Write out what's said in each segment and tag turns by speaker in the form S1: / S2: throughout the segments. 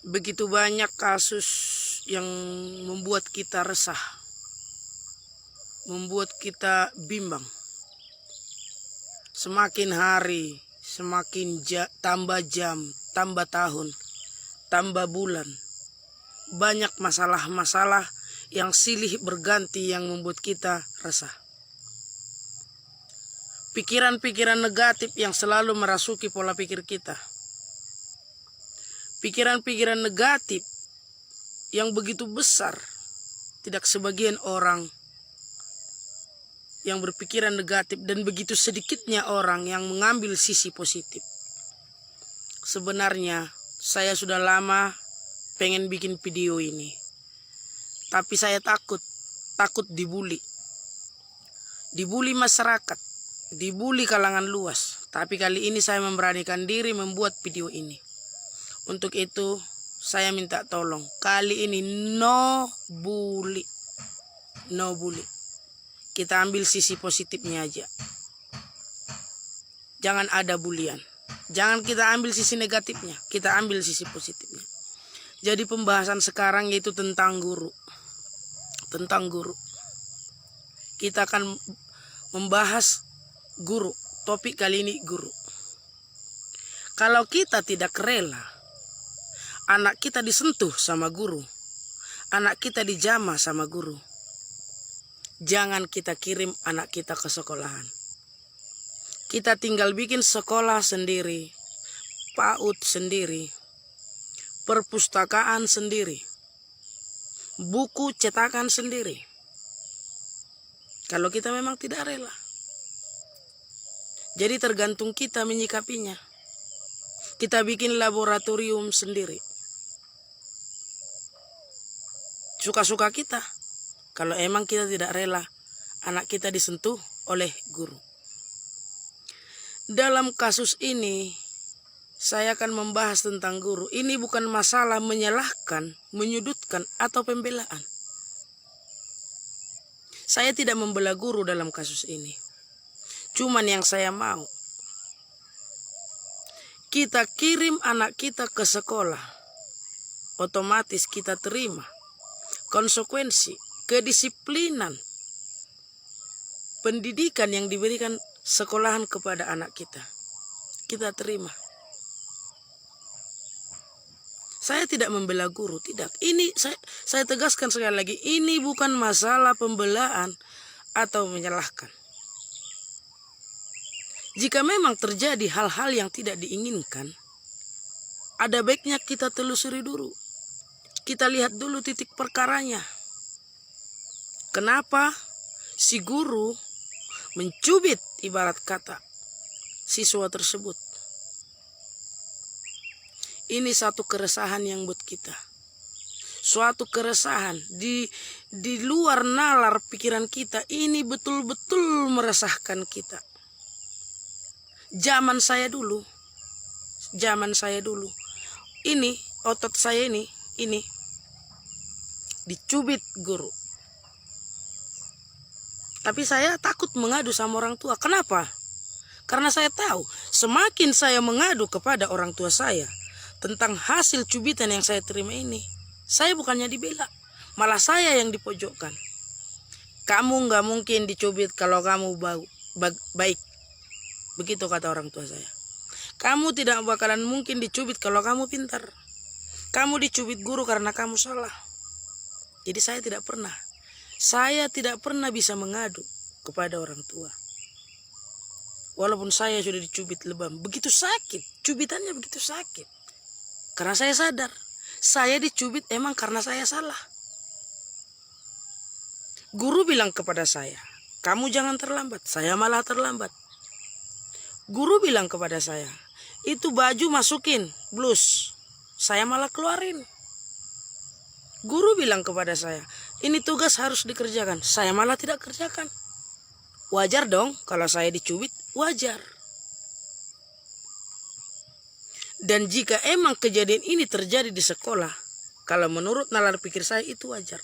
S1: Begitu banyak kasus yang membuat kita resah, membuat kita bimbang. Semakin hari, semakin tambah jam, tambah tahun, tambah bulan. Banyak masalah-masalah yang silih berganti yang membuat kita resah. Pikiran-pikiran negatif yang selalu merasuki pola pikir kita. Pikiran-pikiran negatif yang begitu besar, tidak sebagian orang yang berpikiran negatif dan begitu sedikitnya orang yang mengambil sisi positif. Sebenarnya saya sudah lama pengen bikin video ini, tapi saya takut dibully masyarakat, dibully kalangan luas. Tapi kali ini saya memberanikan diri membuat video ini. Untuk itu saya minta tolong, kali ini no bully. Kita ambil sisi positifnya aja. Jangan ada bulian. Jangan kita ambil sisi negatifnya, kita ambil sisi positifnya. Jadi pembahasan sekarang yaitu tentang guru. Tentang guru. Kita akan membahas guru. Topik kali ini guru. Kalau kita tidak rela anak kita disentuh sama guru, anak kita dijamah sama guru, jangan kita kirim anak kita ke sekolahan. Kita tinggal bikin sekolah sendiri, PAUD sendiri, perpustakaan sendiri, buku cetakan sendiri. Kalau kita memang tidak rela. Jadi tergantung kita menyikapinya. Kita bikin laboratorium sendiri. Suka-suka kita. Kalau emang kita tidak rela anak kita disentuh oleh guru. Dalam kasus ini saya akan membahas tentang guru. Ini bukan masalah menyalahkan, menyudutkan atau pembelaan. Saya tidak membela guru dalam kasus ini. Cuman yang saya mau, kita kirim anak kita ke sekolah, otomatis kita terima konsekuensi, kedisiplinan, pendidikan yang diberikan sekolahan kepada anak kita. Kita terima. Saya tidak membela guru, tidak. Ini saya tegaskan sekali lagi, ini bukan masalah pembelaan atau menyalahkan. Jika memang terjadi hal-hal yang tidak diinginkan, ada baiknya kita telusuri dulu. Kita lihat dulu titik perkaranya. Kenapa si guru mencubit ibarat kata siswa tersebut? Ini satu keresahan yang buat kita. Suatu keresahan di luar nalar pikiran kita. Ini betul-betul meresahkan kita. Zaman saya dulu. Ini otot saya ini dicubit guru. Tapi saya takut mengadu sama orang tua. Kenapa? Karena saya tahu semakin saya mengadu kepada orang tua saya tentang hasil cubitan yang saya terima ini, saya bukannya dibela, malah saya yang dipojokkan. Kamu nggak mungkin dicubit kalau kamu baik. Begitu kata orang tua saya. Kamu tidak bakalan mungkin dicubit kalau kamu pintar. Kamu dicubit guru karena kamu salah. Jadi saya tidak pernah bisa mengadu kepada orang tua. Walaupun saya sudah dicubit lebam, begitu sakit, cubitannya begitu sakit. Karena saya sadar, saya dicubit emang karena saya salah. Guru bilang kepada saya, kamu jangan terlambat, saya malah terlambat. Guru bilang kepada saya, itu baju masukin, blus, saya malah keluarin. Guru bilang kepada saya, ini tugas harus dikerjakan. Saya malah tidak kerjakan. Wajar dong kalau saya dicubit, wajar. Dan jika emang kejadian ini terjadi di sekolah, kalau menurut nalar pikir saya itu wajar.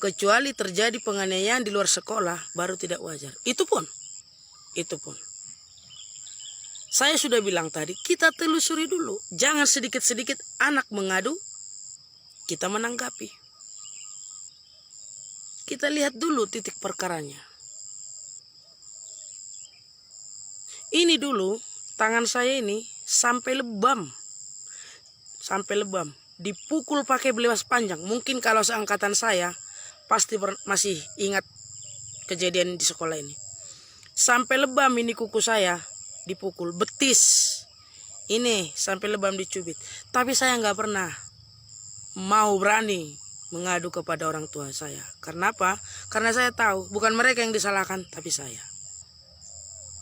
S1: Kecuali terjadi penganiayaan di luar sekolah, baru tidak wajar. Itu pun. Saya sudah bilang tadi, kita telusuri dulu. Jangan sedikit-sedikit anak mengadu, kita menanggapi. Kita lihat dulu titik perkaranya. Ini dulu, tangan saya ini sampai lebam. Sampai lebam. Dipukul pakai belewas panjang. Mungkin kalau seangkatan saya, pasti masih ingat kejadian di sekolah ini. Sampai lebam ini kuku saya dipukul. Betis. Ini sampai lebam dicubit. Tapi saya nggak pernah mau berani mengadu kepada orang tua saya. Karena apa? Karena saya tahu bukan mereka yang disalahkan, tapi saya.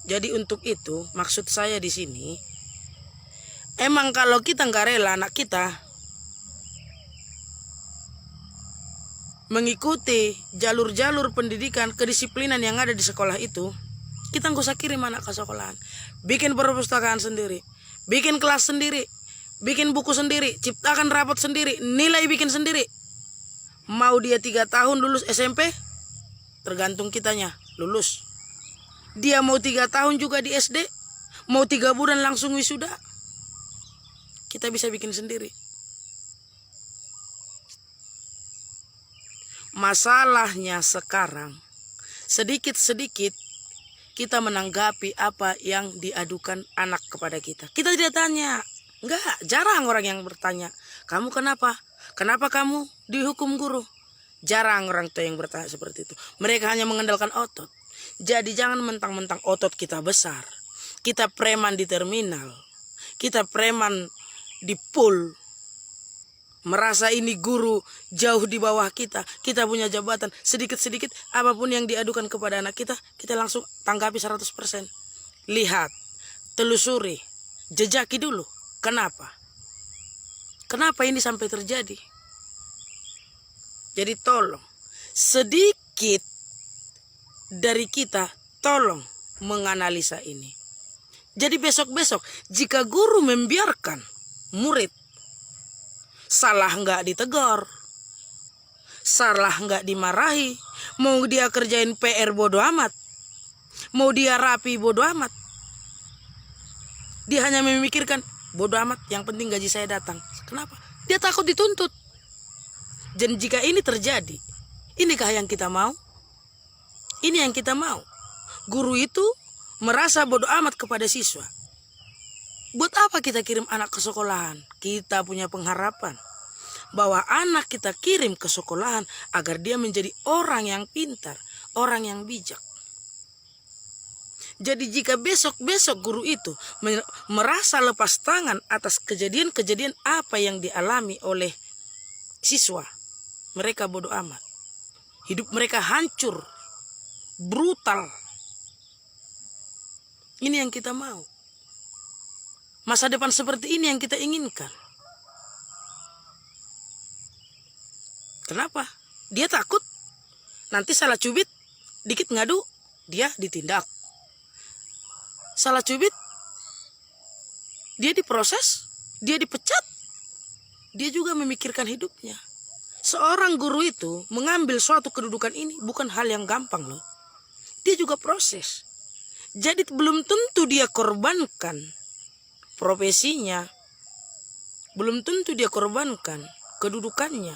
S1: Jadi untuk itu maksud saya di sini, emang kalau kita nggak rela anak kita mengikuti jalur-jalur pendidikan kedisiplinan yang ada di sekolah itu, kita nggak usah kirim anak ke sekolahan. Bikin perpustakaan sendiri, bikin kelas sendiri, bikin buku sendiri, ciptakan rapot sendiri, nilai bikin sendiri. Mau dia 3 tahun lulus SMP, tergantung kitanya lulus. Dia mau 3 tahun juga di SD, mau 3 bulan langsung wisuda, kita bisa bikin sendiri. Masalahnya sekarang, sedikit-sedikit kita menanggapi apa yang diadukan anak kepada kita. Kita tidak tanya. Enggak, jarang orang yang bertanya, kamu kenapa? Kenapa kamu dihukum guru? Jarang orang tua yang bertanya seperti itu. Mereka hanya mengandalkan otot. Jadi jangan mentang-mentang otot kita besar. Kita preman di terminal. Kita preman di pool. Merasa ini guru jauh di bawah kita. Kita punya jabatan. Sedikit-sedikit apapun yang diadukan kepada anak kita, kita langsung tanggapi 100%. Lihat, telusuri, jejaki dulu. Kenapa? Kenapa ini sampai terjadi? Jadi tolong, sedikit dari kita tolong menganalisa ini. Jadi besok-besok jika guru membiarkan murid salah nggak ditegur, salah nggak dimarahi, mau dia kerjain PR bodo amat, mau dia rapi bodo amat, dia hanya memikirkan bodo amat, yang penting gaji saya datang. Kenapa? Dia takut dituntut. Dan jika ini terjadi, inikah yang kita mau? Ini yang kita mau. Guru itu merasa bodoh amat kepada siswa. Buat apa kita kirim anak ke sekolahan? Kita punya pengharapan bahwa anak kita kirim ke sekolahan agar dia menjadi orang yang pintar, orang yang bijak. Jadi jika besok-besok guru itu merasa lepas tangan atas kejadian-kejadian apa yang dialami oleh siswa, mereka bodoh amat. Hidup mereka hancur, brutal. Ini yang kita mau. Masa depan seperti ini yang kita inginkan. Kenapa? Dia takut nanti salah cubit, dikit ngadu, dia ditindak. Salah cubit, dia diproses, dia dipecat. Dia juga memikirkan hidupnya. Seorang guru itu mengambil suatu kedudukan ini bukan hal yang gampang loh. Dia juga proses. Jadi belum tentu dia korbankan profesinya, belum tentu dia korbankan kedudukannya.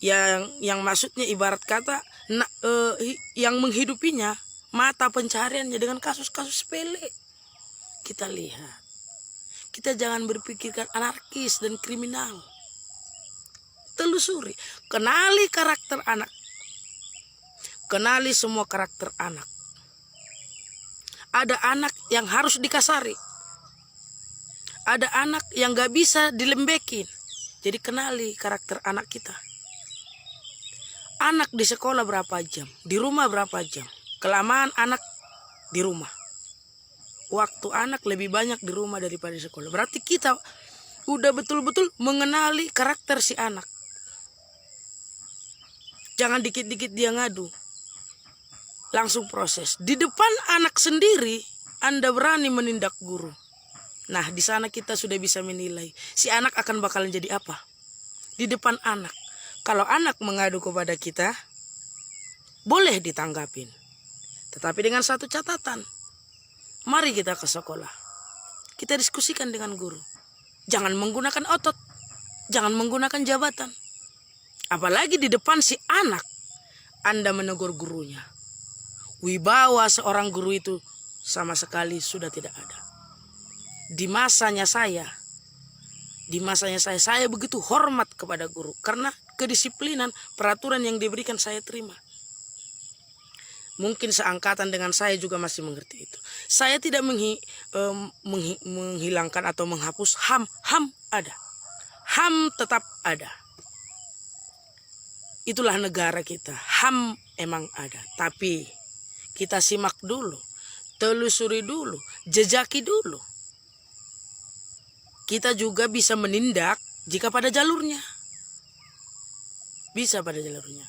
S1: Yang maksudnya ibarat kata yang menghidupinya, mata pencahariannya dengan kasus-kasus sepele. Kita lihat. Kita jangan berpikirkan anarkis dan kriminal. Telusuri, kenali karakter anak. Kenali semua karakter anak. Ada anak yang harus dikasari. Ada anak yang gak bisa dilembekin. Jadi kenali karakter anak kita. Anak di sekolah berapa jam? Di rumah berapa jam? Kelamaan anak di rumah. Waktu anak lebih banyak di rumah daripada di sekolah. Berarti kita udah betul-betul mengenali karakter si anak. Jangan dikit-dikit dia ngadu. Langsung proses. Di depan anak sendiri, Anda berani menindak guru. Nah, di sana kita sudah bisa menilai si anak akan bakalan jadi apa. Di depan anak. Kalau anak mengadu kepada kita, boleh ditanggapin. Tetapi dengan satu catatan. Mari kita ke sekolah. Kita diskusikan dengan guru. Jangan menggunakan otot. Jangan menggunakan jabatan. Apalagi di depan si anak, Anda menegur gurunya. Wibawa seorang guru itu sama sekali sudah tidak ada. Di masanya saya begitu hormat kepada guru. Karena kedisiplinan, peraturan yang diberikan saya terima. Mungkin seangkatan dengan saya juga masih mengerti itu. Saya tidak menghilangkan atau menghapus HAM. HAM ada. HAM tetap ada. Itulah negara kita. HAM emang ada. Tapi kita simak dulu. Telusuri dulu. Jejaki dulu. Kita juga bisa menindak jika pada jalurnya. Bisa pada jalurnya.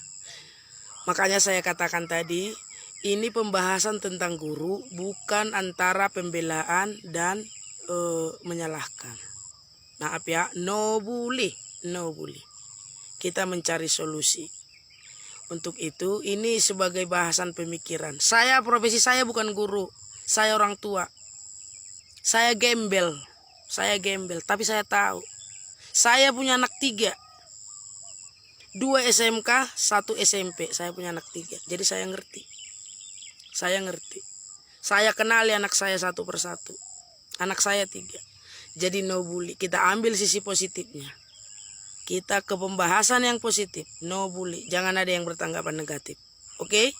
S1: Makanya saya katakan tadi, ini pembahasan tentang guru, bukan antara pembelaan dan menyalahkan. Maaf ya, no bully. Kita mencari solusi. Untuk itu, ini sebagai bahasan pemikiran. Profesi saya bukan guru. Saya orang tua. Saya gembel, tapi saya tahu. Saya punya anak 3. 2 SMK, 1 SMP. Saya punya anak 3. Jadi saya ngerti. Saya kenali anak saya satu persatu. Anak saya 3. Jadi no bully. Kita ambil sisi positifnya. Kita ke pembahasan yang positif. No bully. Jangan ada yang bertanggapan negatif. Oke?